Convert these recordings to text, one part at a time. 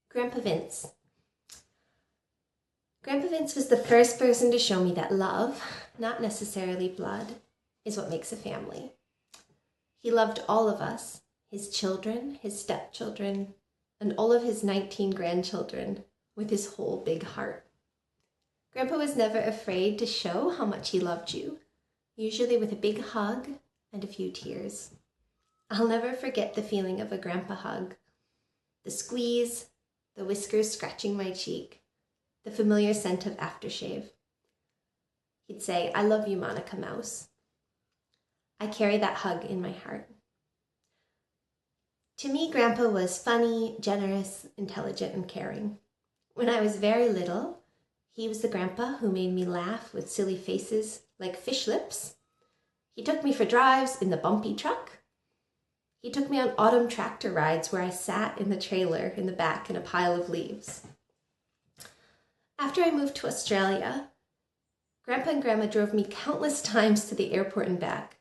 Grandpa Vince. Grandpa Vince was the first person to show me that love, not necessarily blood, is what makes a family. He loved all of us, his children, his stepchildren, and all of his 19 grandchildren with his whole big heart. Grandpa was never afraid to show how much he loved you, usually with a big hug and a few tears. I'll never forget the feeling of a grandpa hug. The squeeze, the whiskers scratching my cheek, the familiar scent of aftershave. He'd say, "I love you, Monica Mouse." I carry that hug in my heart. To me, Grandpa was funny, generous, intelligent, and caring. When I was very little, he was the grandpa who made me laugh with silly faces like fish lips. He took me for drives in the bumpy truck. He took me on autumn tractor rides where I sat in the trailer in the back in a pile of leaves. After I moved to Australia, Grandpa and Grandma drove me countless times to the airport and back.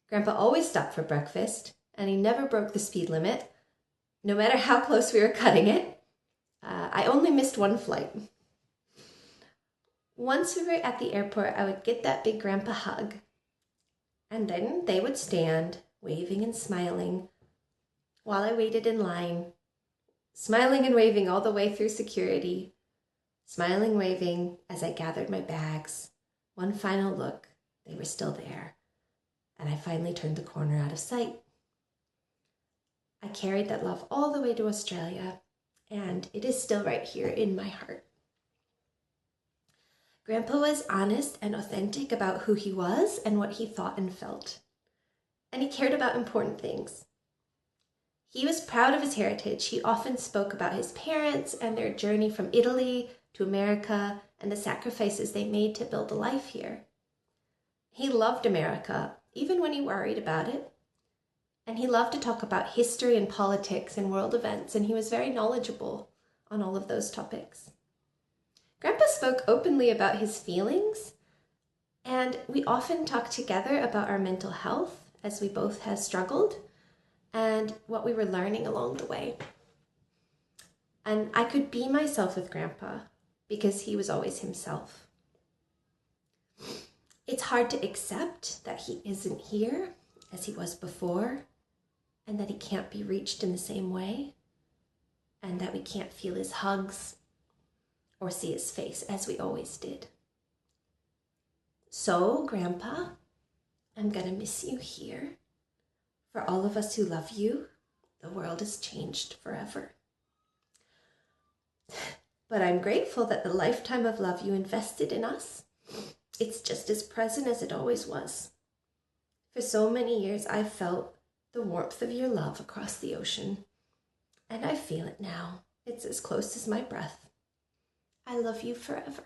Grandpa always stopped for breakfast, and he never broke the speed limit, no matter how close we were cutting it. I only missed one flight. Once we were at the airport, I would get that big grandpa hug, and then they would stand, waving and smiling, while I waited in line, smiling and waving all the way through security, smiling, waving as I gathered my bags. One final look, they were still there, and I finally turned the corner out of sight. I carried that love all the way to Australia, and it is still right here in my heart. Grandpa was honest and authentic about who he was and what he thought and felt. And he cared about important things. He was proud of his heritage. He often spoke about his parents and their journey from Italy to America and the sacrifices they made to build a life here. He loved America, even when he worried about it. And he loved to talk about history and politics and world events, and he was very knowledgeable on all of those topics. Grandpa spoke openly about his feelings, and we often talked together about our mental health, as we both had struggled, and what we were learning along the way. And I could be myself with Grandpa because he was always himself. It's hard to accept that he isn't here as he was before, and that he can't be reached in the same way, and that we can't feel his hugs or see his face as we always did. So, Grandpa, I'm gonna miss you here. For all of us who love you, the world has changed forever. But I'm grateful that the lifetime of love you invested in us, it's just as present as it always was. For so many years, I've felt the warmth of your love across the ocean, and I feel it now. It's as close as my breath. I love you forever.